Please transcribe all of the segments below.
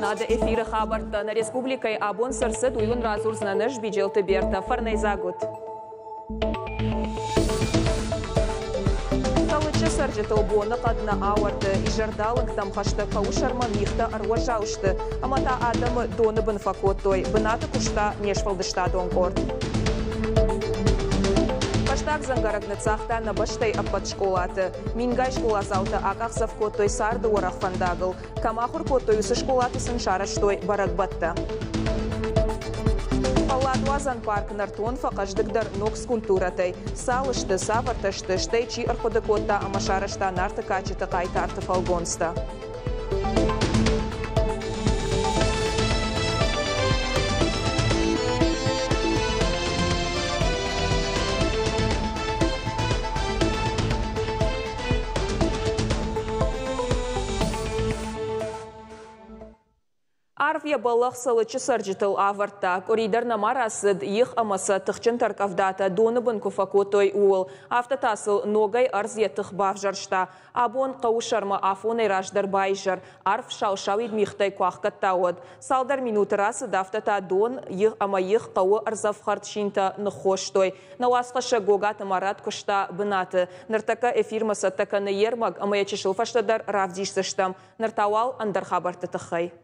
Нада эфиры хабарта на республикой Абон сырсы дуйын разурзнаны жбиджелты берта фарнайзагут. Салычы саржетыл боны қадына ауарды, ижардалың тамқашты қауышарма михта арважаушты. Амата адамы доны бін факоттой, бінаты кушта нешфалдышта донкорд. Паштак зангарагны цахта на баштай аппат школаты. Мингай школазаута аках завкоттой сарды орах фандагыл. Камахур коттой усы школатысын шараштой барагбатта. Палладуазан парк нартон фақаждыгдар нокс культуратай. Салышты, савартышты, штейчи арходыкотта амашарашта нарты качыты қайтарты фалгонста. Арвия балах салычы саржитыл аварта. Коридор намарасыд их амаса тыхчын таркавдата доныбын куфакотой уыл. Автотасыл ногай арзетых бавжаршта. Абон қауышарма афонай раждар байжар. Арф шалшауид михтай куахкаттауыд. Салдар минуты расыд автота дон их ама их қауы арзавхарт шинта нахоштой. Науасқаша гогаты марат кушта бынаты. Ныртака эфирмаса таканы ермаг ама ячышыл фаштадар равдишсыштам. Ныртауал андархабарты тахай.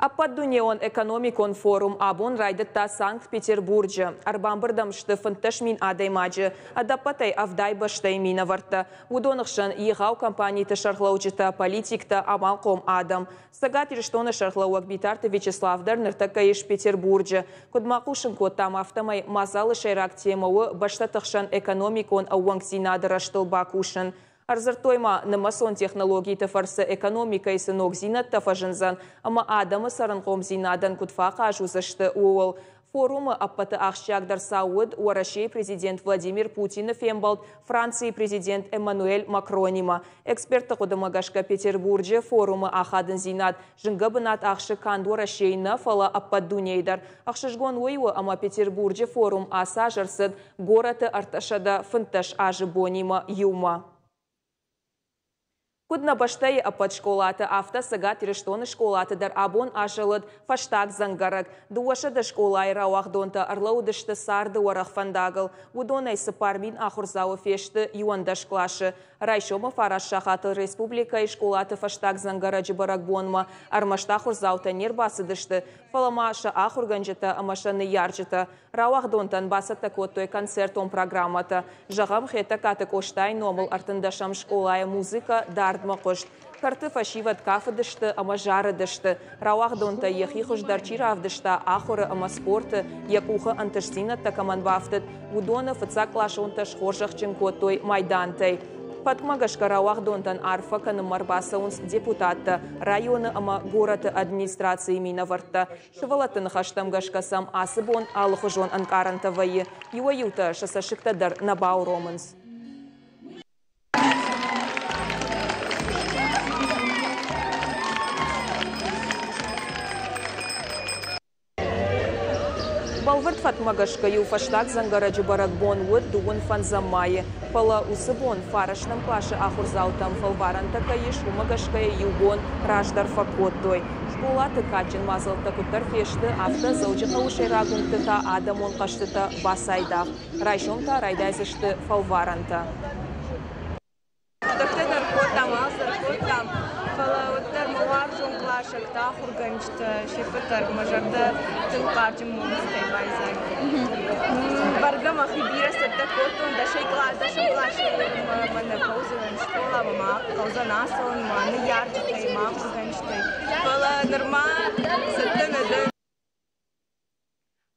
Аппаддунеон экономикон форум Абон райдытта Санкт-Петербурге. Арбамбырдам штыфынтыш мин адаймаджы. Адаппатай авдай баштай минаварта. Удонықшын егау компанийты шархлаучыта политикта амалқом адам. Сагат ирштоны шархлауак битарты Вячеславдар ныртакаиш Петербурге. Кудмақушын коттам автомай мазалы шайрак темауы баштатықшын экономикон ауангзинады раштыл бакушын. Арзартойма намасон технологии тафарсы экономика и сынок зинат тафажынзан, ама адамы саранқом зинадан кутфақа ажузашты уол. Форумы аппаты ақшягдар Сауд, Уарашей президент Владимир Путинов ембалд, Франции президент Эммануэль Макронима. Эксперты Кудамагашка Петербурге форумы ахадын зинат, жынгабынат ақшы канду Уарашейна фала аппаддунейдар. Ақшыжгон уйуы ама Петербурге форум аса жарсыд, гораты арташада фынташ ажы бонима юма. Кудна баштай апат школаты авто сагат ирештоны школаты дар Абон ажылыд фаштаг зангарак. Дуашада школай рауахдонта арлаудышты сарды уарах фандагыл. Удонай сыпармин ахурзау фешты юандаш клашы. Райшома фараш шахаты республика и школаты фаштаг зангараджы баракбонма. Армашта хурзаута нербасыдышты. Фаламаша ахурганжыта амашаны яржыта. Рауахдонтан басата коттой концертом программата. Жағам хета каты коштай номыл артындашам школая музыка дардма кошт. Карты фашиват кафыдышты ама жарыдышты. Рауахдонта ехи хуждарчира авдышта ахуры ама спорты якуха анташсина такаманбафтыд. Удона фыцак лашонташ хоржахчын коттой майдантай. Патмагашка рауахдонтан арфа канымарбасаунс депутатта, районы ама гораты администрации минаварта. Шывалатын хаштамгашкасам асыбон алыхыжон анкарантавайы. Юаюта шасашыктадар набау романс. Балвард Фатмагашка юфаштак зангараджы баракбон уд дугун фанзамайы. Пала усыбон фарашнам клашы ахурзаутам фалваранта каиш умагашкая югон раждар факоттой. Школаты качын мазалта куттар фешты авто заучы хаушай рагунтыта адамон каштыта басайдав. Райшомта райдайзышты фалваранта. Шакта хурганчта шефтар мажарда тылпарчы мумстай байзай. Баргама хибира сетта котон да шейклада мана каузан школа мама каузан асон мана ярчтай ма хурганчтай. Бала норма сетта надан.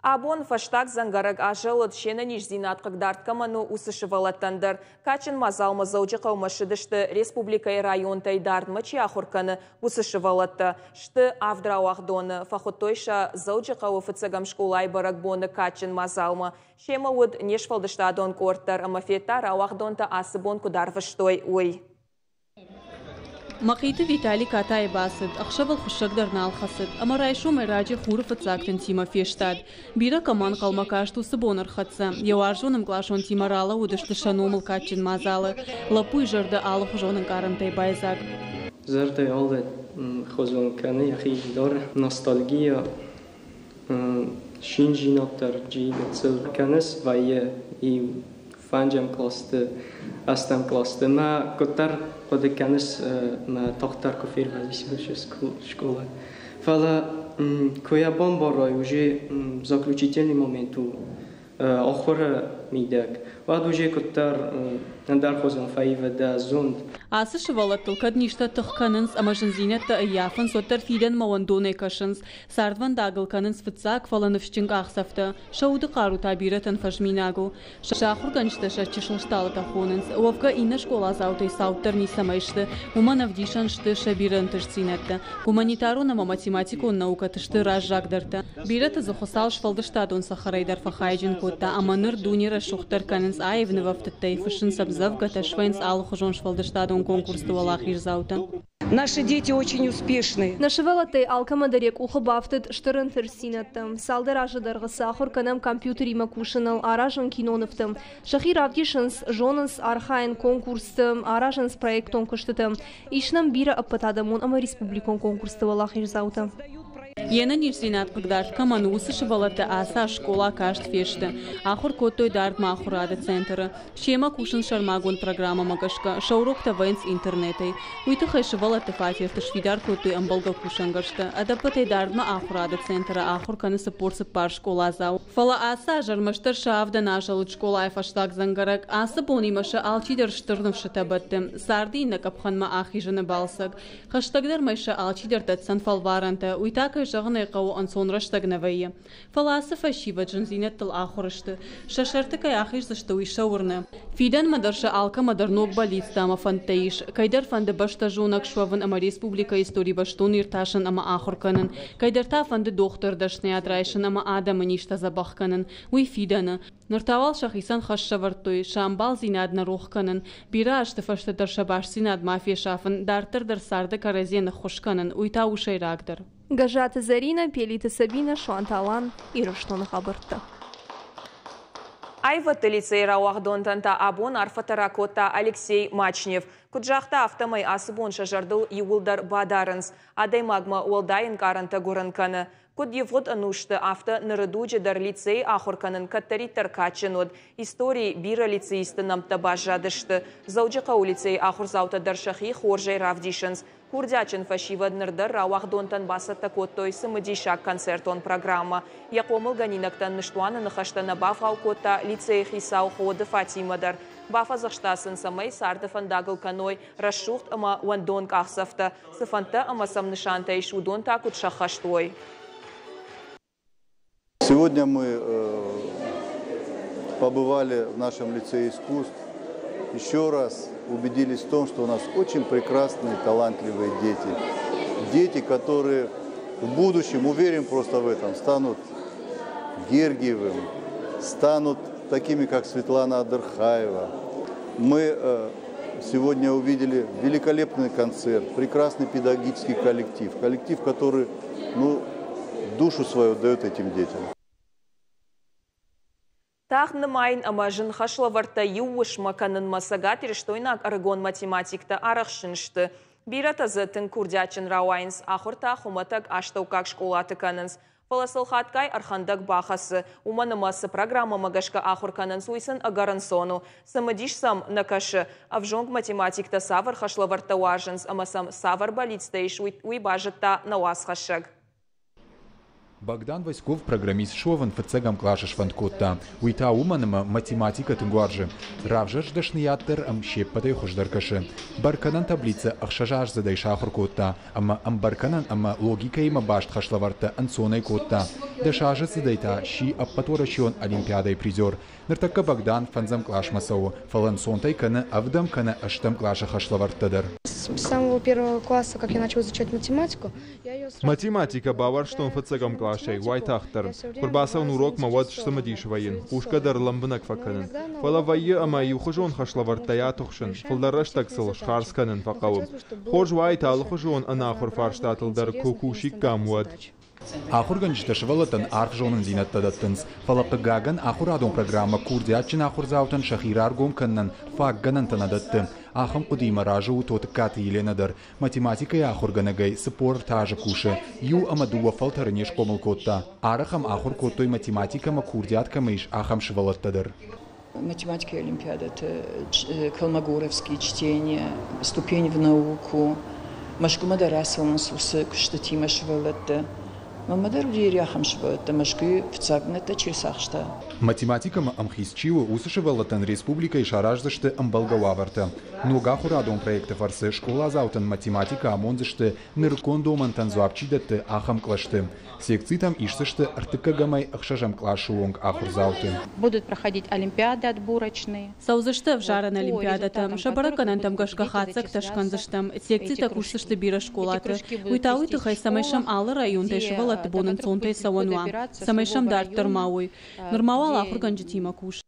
Абон фаштаг зангараг ажылыд шені нижзинат қығдарткаману усышывалаттандар. Качын мазал мазаучы қаумашыдышты республика и район тайдардмы чиахурканы усышывалатты. Шты авдрауахдоны фахутойша заучы қауы фыцагам школай баракбоны качын мазалмы. Шема уд нешфалдыштадон корттар, амафета рауахдонта асыбон кударвыштой ой. مقيت فيتالي كاتاي باسد أخشبل خشق درنال خسد أما رايشو مراجي خورف تساكتن تيما فيشتاد بيرا كمان قل مكاشتو سبونر خدسا يوارجو نمقلاشون تيما رالا ودشتشانو ملكاتشن مازالة لابوي جرد آلو خجونن كارنتي بايزاك زرتي أولد خزون كاني أخي دار نوستالجيا شينجي نوتر جي بتصل كانس ويا فانجم كلاست أستم كلاست ما كتر قد كانس ما تختار كفير وزيش школа فلا كويا بامباراي уже заключительный момент آخر ميدك وهذا уже كتر ندار خزون فايفة دا زوند آسا شوالت تلقد نيشتا تخكننس أما جنزينة تأيافن سوتر فيدن موندوني كشنس ساردوان داغل كننس فتساك فلنفشتنك آخسفتا شود قارو تابيرة تنفجميناغو شاخر كنشتا شاشتشلشتالة تخوننس وفقا إنا شكولا زاوتي ساوتر نيساميشتا وما نفديشان شتا شابيرن تشتينتا гуманитару нама математику наука тышты разжагдырта бирата захосал шфалдыштадун сахарайдар фахайджин котта аманыр дунира шухтар каненс аевны вафтаттай фышын сабзав гаташвайнс алхужон шфалдыштадун конкурсту валахир заутан. Наши дети очень успешны. Нашевалаты алкамадарек ухабафтет штырынтырсинаттым. Салдар ажыдарғы сахур канам компьютери макушынал аражын киноныптым. Шахир авдишынс жонынс архайн конкурстым, аражынс проектон кыштытым. Ишнам бира аппатадамун ама республикон конкурсты валахир заутам. Йена нижзинат кыгдаш каман усышы валата аса школа кашт фешті. Ахур коттой дарт махурады центры. Шема кушын шармагун программа магашка. Шаурокта вайнс интернетой. Уйты хайшы валата фатирты швидар коттой амбалга кушангаршты. Адапатай дарт ма ахурады центры. Ахур каны сапорсы пар школа зау. Фала аса жармаштыр шавда нажалыт школа айфаштак зангарак. Аса бонимашы алчидер штырнывшы табатты. Сарды инна капханма ахижыны балсак. Хаштагдар майшы алчидер татсан фалваранты. Уйтака شغنة قو أنصون رشتق نوية فلاسفة شيبة جنزينة الآخرشت ششرت كي آخر زشتوي شورنا فيدان مدرش آلكا مدر نوك باليستا ما فانتايش كيدر فاند باشتا جونك شوفن أما ريسبوبليكا استوري باشتون يرتاشن أما آخر كنن كيدر تا فاند دوختر دشنيات رايشن أما آدم نيشتا زباخ كنن وي فيدانا نرتاوال شخيصان خش شورتوي شامبال زيناد نروخ كنن بيراش تفشت در شباش زيناد مافيا شافن دارتر در سارد كارزين خوش كنن ويتاو شي راقدر Гажата Зарина, Пелита Сабина, Шуанталан и Раштона Хабарта. Айваты лицей рауахдонтанта абон арфатаракота Алексей Мачнев. Куджахта автомай асыбон шажардыл юлдар бадарынс. Адай магма уалдайын каранта гуранканы. Куд евгод анушты авто нарыдуджи дар лицей ахурканын каттари таркачынод. Истории бира лицеистынам табажадышты. Зауджиқа у лицей ахурзаута дар шахи хоржай равдишынс. Курдячын фашива нырдар рауахдонтан басатта коттой сымыдишак концертон программа. Яқомыл ганинактан ныштуаны нахаштана бафау котта лицей хисау ходы Фатимадар. Бафа захштасын самай сарды фандагыл каной расшухт ама вандон кахсафта. Сыфанта ама самнышанта ишудон такут шахаштой. Сегодня мы побывали в нашем лицее искусств. Еще раз убедились в том, что у нас очень прекрасные, талантливые дети. Дети, которые в будущем, уверен просто в этом, станут Гергиевым, станут такими, как Светлана Адырхаева. Мы сегодня увидели великолепный концерт, прекрасный педагогический коллектив. Коллектив, который душу свою дает этим детям. Тахны майын амажын хашлаварта юуш маканын масагат ириштойнак арагон математикта арахшыншты. Биратазы тын курдячын рауайнс ахурта хуматак аштаукак школаты канынс. Фаласылхаткай архандак бахасы. Уманымасы программа магашка ахурканын суйсын агаран сону. Самадиш сам накашы. Авжонг математикта савар хашлаварта важынс. Амасам савар балицтайш уйбажытта науас хашаг. Богдан Васьков программист шован фацегам клашаш ванткотта. Уйта уманыма математика тынгуаржы. Равжаш дашнияттыр щеп патай хуждаркашы. Барканан таблица ахшажаш задай шахур котта. Ама барканан логика има башт хашлаварта ансонай котта. Дашажа задайта щи аппаторащион олимпиадой призер. Ныртакка Богдан фанзам клаш масау. Фалан сонтай кана авдам кана аштам клаша хашлавартадар. С самого первого класса, как я начал изучать математику, я ее сразу... Математика бавар, что он фацегам клаш Ашей, Вайтахтер, Курбаса урок мавад штамадишваин, Ушкадар ламбнак факанен. Фалавайе ама юхожон хашлавартаятухшен, Фалдараштаксел Шхарсканен факау. Хож Вайтал хожон анахор фарштатл дар Кукушик камуад. Ахурганчта швалатан архжонын зинаттадаттынс. Фалапты гаган ахурадон программа курдиатчин ахурзаутан шахираргон каннан фагганан танадатты. Ахам кудима ражу тот кат еленадар. Математика я ахурганагай спор тажа куше. Ю амадуа фалтарнеш комалкотта. Арахам ахур коттой математика ма курдиатка мыш ахам швалаттадар. Математика Олимпиада, Колмогоровские чтения, ступень в науку. Машкумада расвалан сусы куштатима швалатта. Мамадар удирия хамшвалатта, машку вцагната чирсахшта. Математика ма амхисчиу усышевалатан республика и шараждашты амбалгававарта. Нога хурадон проекта фарсы школа заутан математика амонзашты ныркондоман танзуапчидатты ахам клашты. Секцитам ишсашты артыкагамай ахшажам клашуонг ахурзауты. Будут проходить олимпиады отборочные. Саузышты в жаран олимпиадатам, шабараканантам гашкахацак ташканзаштам, секцита курсышты бира школаты. Уйтауиты хай самайшам алы районтай шевалаты бонын цонтай савануа. Самайшам дарттар мауй. Нормауал ахурганжитима куш.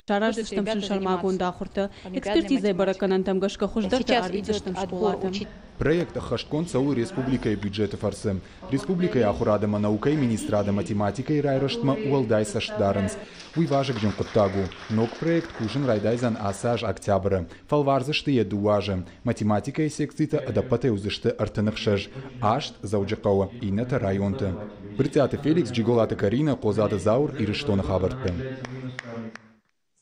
Шараждыштам шармагон дахурта. Экспертизай бараканантам гашкахуждарты арвидыштам школатам. Проект Хашкон Саул Республика и бюджеты фарсы. Республика и ахурадама наука и министрада математика и райраштма уалдай сашдаренс. Уйважек джон коттагу. Ног проект кушен райдайзан асаж октября. Фалварзашты едуаже. Математика и секцита адапаты узышты артынықшаж. Ашт зауджакова и нета районты. Бритята Феликс, Джиголата Карина, Козата Заур и Риштона Хабартпен.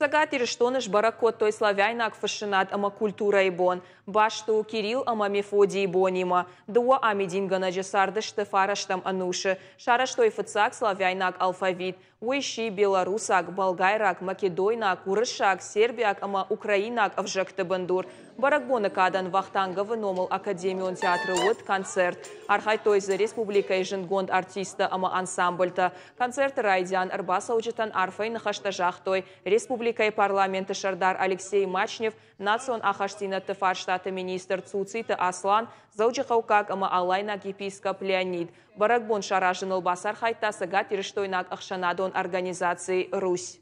Сагат Ириштоныш баракот той славяйнак фашинат ама культура и бон. Башту Кирилл ама Мефодий бонима. Дуа амидингана джесардышты фараштам ануши. Шараштой фыцак славяйнак алфавит. Уйши белорусак, болгайрак, македойнак, урышак, сербияк ама украинак авжакты бандур. Баракбоны кадан вахтанга выномыл академион театры от концерт. Архай тойзы республика и жингонд артиста ама ансамбльта. Концерт райдян арбаса учетан арфай нахаштажах той. Республика и парламенты Шардар Алексей Мачнев, национ ахаштина тефарштата министр Цуцита Аслан, заучихаукак ама алайнак епископ Леонид. Баракбон шаражыныл басар хайта сагат Ириштойнак ахшанадон организации Русь.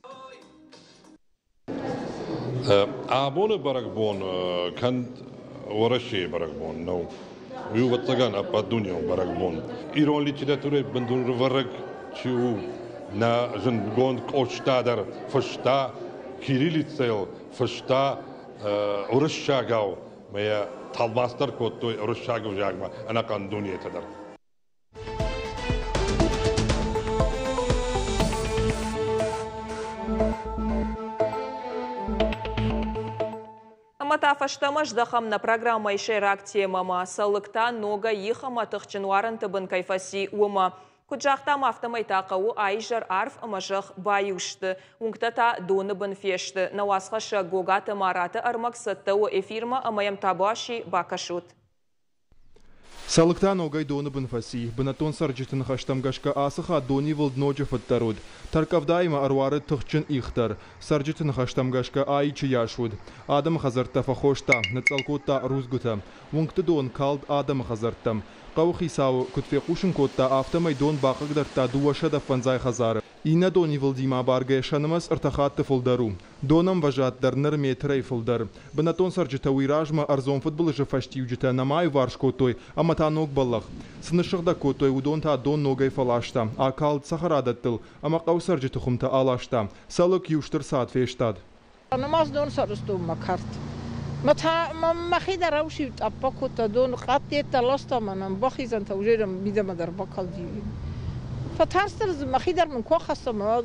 Абоны баракбон кан вораши баракбон, но юватаган ападунио баракбон. Ирон литературе бандун варак чу на жингон кочтадар фашта кириллицел фашта урышагау моя талмастер коттой урышагау жагма ана кан дуния тадар. Аматафаштама ждахам на программа ишерак темама. Салыкта нога ихама тахчинуаран табын кайфаси ума. Куджахтам автомайтақауы айжар арф амажах баюшты. Уңктата доны бын фешті. Науасқаша гогаты мараты армаксаттауы эфирма амаям табаши бакашут. Салыктан огай доны бын фаси. Бынатон сарджитын хаштамгашка асыха дони вылдноджы фаттарud. Таркавдайма арвары тұхчын ихтар. Сарджитын хаштамгашка айчы яшуд. Адам хазарта фахошта, нацалкотта рузгута. Уңкты дон калд адам хазартам. Қауқи сау күтфеқушын котта автомайдон бақығдарта дуашада фанзай хазары. Ина дони вылдима баргай шанымас артахатты фулдару. Донам важаттар ныр метрей фулдар. Бынатон сарджита уйражма арзон футболы же фаштивджита намай варш котой, амата ног баллах. Сынышықда котой удонта дон ногай фалашта, а калд сахарадаттыл, ама қау сарджита хумта алашта. Салык юштыр саат фештад. Намаз дон сарысту макарт. ما خیلی روشی اپاکو تا دون خطی تلاستا منم باخیزن تا وجرم میدم در باکال دیوی فترستر ما خیلی من کو خستم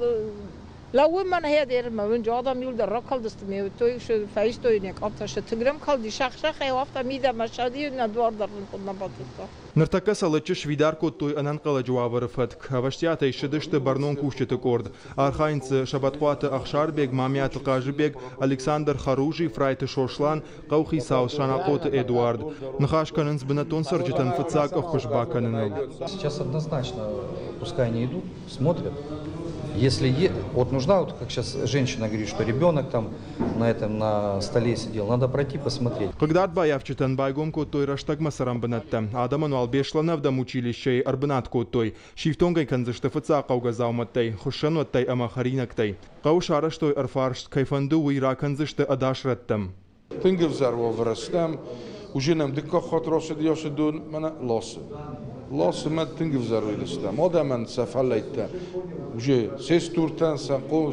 لو من هي دير ما وين جادا ميول در راكال دست مي توي شو فايش توي نيك ابتش تگرم كال دي شخ يوافتا ميدا مشادي ندوار در نباتتا نرتكا سالچ شويدار كو توي انان قلا جواب رفت خواشتيات يشدشت برنون كوشت كورد ارخاينц شباتقوات اخشار بيگ ماميات قاجي بيگ الكسندر خروجي فرايت شوشلان قوخي ساوس شاناقوت ادوارد نخاش каненц бенатон сарджитан фцак охшбаканен. Сейчас однозначно пускай они идут, смотрят. Если вот нужна, вот как сейчас женщина говорит, что ребенок там на столе сидел, надо пройти посмотреть. Когда отбаявчитан байгом котой раштаг масарам бенатта, адам ануал бешланавдам училище арбенат котой, шифтонгай канзаштафаца каугазауматтай, хушанваттай амахаринактай. Каушара что арфарш кайфанду уира канзашта адашраттам. Тингевзарво врастам, уже нам дика хатрасы дияшдун, мана ласы. Ласы мат тингевзарво илистам. Адаман сафалайта. уже сестуртан сaqo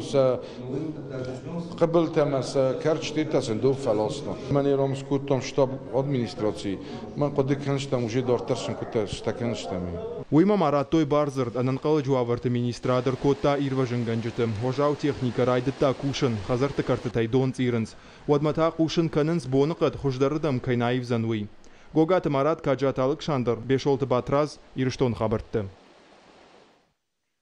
قبلتم كارشتيتا صندوق فلسطين من يوم سكوتم شتاب администрации من قد كنشتم уже دارترشن كنت شتكنشتم Уйма маратой барзард ананқалы жуаварты министрадыр котта ирважын ганжыты. Хожау техника райдытта кушын, хазарты карты дон цирынс. Уадмата кушын канынс бонықыд хождарыдам кайнаев зануй. Гогаты марат кажат Александр, бешолты батраз, ирыштон хабартты.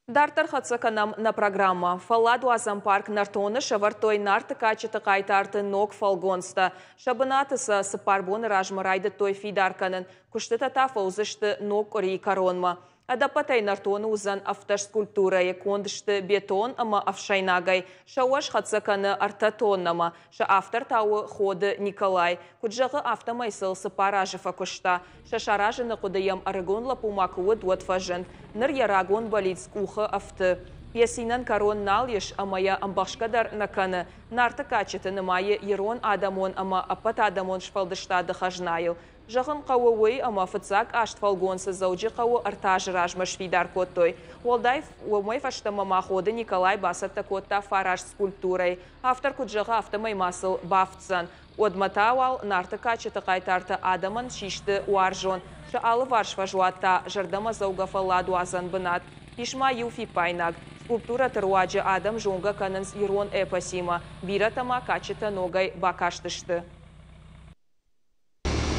Дартар хатсаканам на программа. Фаладу Азампарк нартоны шавартой нарты качеты кайтарты ног фалгонста. Шабынатыса сыпарбоны ражмарайды той фидарканын. Куштыта тафа узышты ног ори коронма. Адапатай нартоны узан автоскульптурае кондышты бетон ама авшайнагай. Шауаш хатсаканы артатоннама. Ша автор тауы ходы Николай. Куджағы автомайсыл сыпаражыфа кушта. Шашаражыны кудыям арыгон лапумакуы дуатфажын. Ныр ярагон болиц кухы авты. Пьесинан корон налеш амая амбашкадар наканы. Нарты качеты нымайы ерон адамон ама апат адамон шпалдыштады хажнайыл. Жағын қауы ама фыцак ашт фалгонсы зауджи қауы артажы ражмаш фидар коттой. Уалдай умай фаштама ходы Николай басатта котта фараж скульптурой. Автор куджаға автомай масыл бафтсан. Одматауал нарты качеты қайтарты адаман шишты уаржон. Шаалы варшва жуатта жардама зауға фаладу азан бынат. Ишма юфи пайнаг. Скульптура тыруаджы адам жонга канынс ирон эпасима. Биратама качета ногай бакаштышты.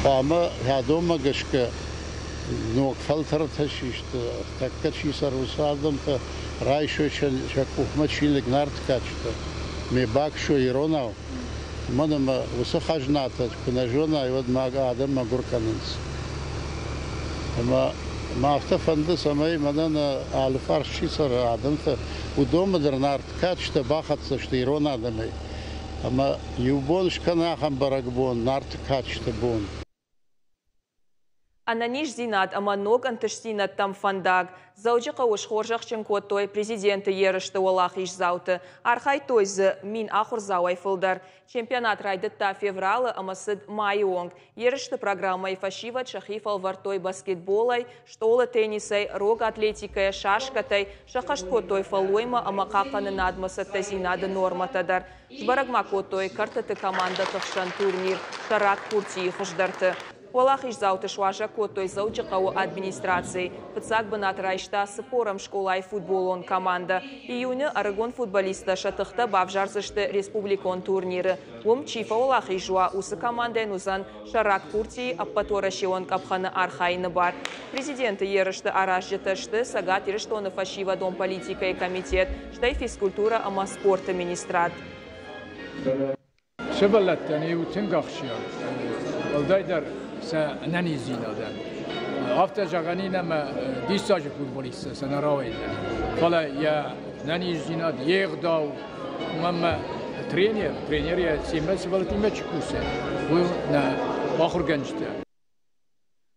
Пама ядома гашка ног фалтер ташишты. Такка чисар усадам-то райшо чакухма чилик нарт качета. Ми бакшо иронау. Манама усахажната кунажона и вот мага адам магурканынс. ما افتفند سمای مدن آلفارشی سر آدم تا ودوم در نارد کاتش تا باخت سشتیرون آدمی اما یوبونش کنه هم برگبون نارد کاتش تا بون Ананиш зинат ама ног антышсинат там фандаг. Заужи қауыш хоржақчын коттой президенті ерішті олақ иш зауты. Архай тойзы мин ахур зауай фылдар. Чемпионат райдытта февралы амасыд майы онг. Ерішті программай фашиват шахи фалвартой баскетболай, штолы теннисай, рог атлетикай, шашкатай, шахашт коттой фалуйма ама қақаны надмасатта зинады норматадар. Сбарагма коттой картаты команда тұқшан турнир, шарак курти хождарты. Олах иш зауты шуажа коттой заучы қауы администрации. Пыцак бынат райшта сыпорам школай футболон команда. Июні Арагон футболиста шатыхта бавжарзышты республикон турниры. Ом чифа олах иш жуа усы командайн узан шарак Турции аппаторашион капханы архайны бар. Президенты ерышты араш жетышты сагат ерыштоны фашива дом политика и комитет, штай физкультура ама спорта министрат. Шебалаттани утынгахшия. Алдайдар نني زيناده هفته جاغاني نما ديساج فوتبوليست سنراوي فلا يا نني زيناد يغداو مما ترينير يا سيمس فالتي ماتشكوسه ونا باخر ганжта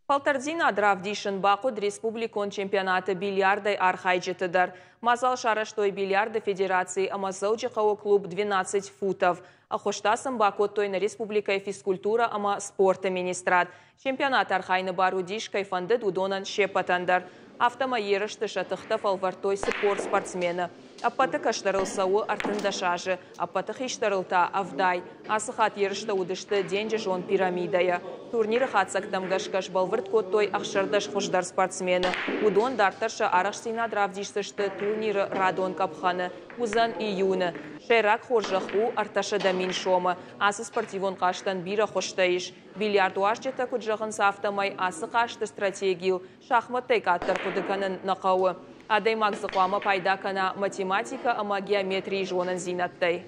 Палтардзина дравдишын бақуд республикон чемпионаты бильярдай архайджетыдар. Мазал шараштой бильярды федерации амазауджи қауы клуб 12 футов. Ахоштасым бақуд той на республикай физкультура ама спорта министрат. Чемпионат архайны бару дишкай фанды дудонан шепатандар. Автома ерышты шатыхта фалвартой спорт спортсмена. Аппаты каштарылсауы артында шажы, аппаты хиштарылта авдай. Асыхат ерышты удышты денжі жон пирамидая. Турниры хатсактам гашкаш балвырт коттой ақшардаш хождар спортсмені. Удон дартарша арашсина дравдиштышты турниры радон капханы. Узан июны. Шайрак хоржаху арташа дамин шомы. Асы спортивон қаштан бира хоштайыш. Бильярду ажжета күджағын сафтамай асы қашты стратегию. Шахматтай каттар кудыканын нақауы. Адай мағзықлама пайдакана математика ама геометрии жонын зинаттай.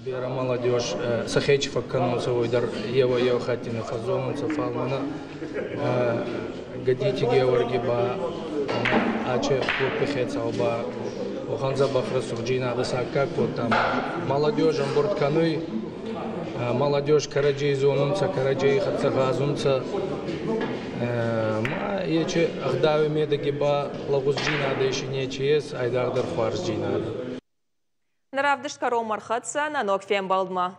Бера молодежь сахечфа кануса ойдар ева хатина фазону цафалмана гадити георги ба аче клуб пехеца оба Оханза Бахрасу Джина Дасака, там молодежь, Амборткануй, молодежь Караджей Зонунца, Караджей Хацагазунца. Ма ече Ахдави Медагиба Лагус Джина Дешине Чес, Айдардар Фарс Джина. Наравдыш Каромар Хатса на Нокфем Балдма.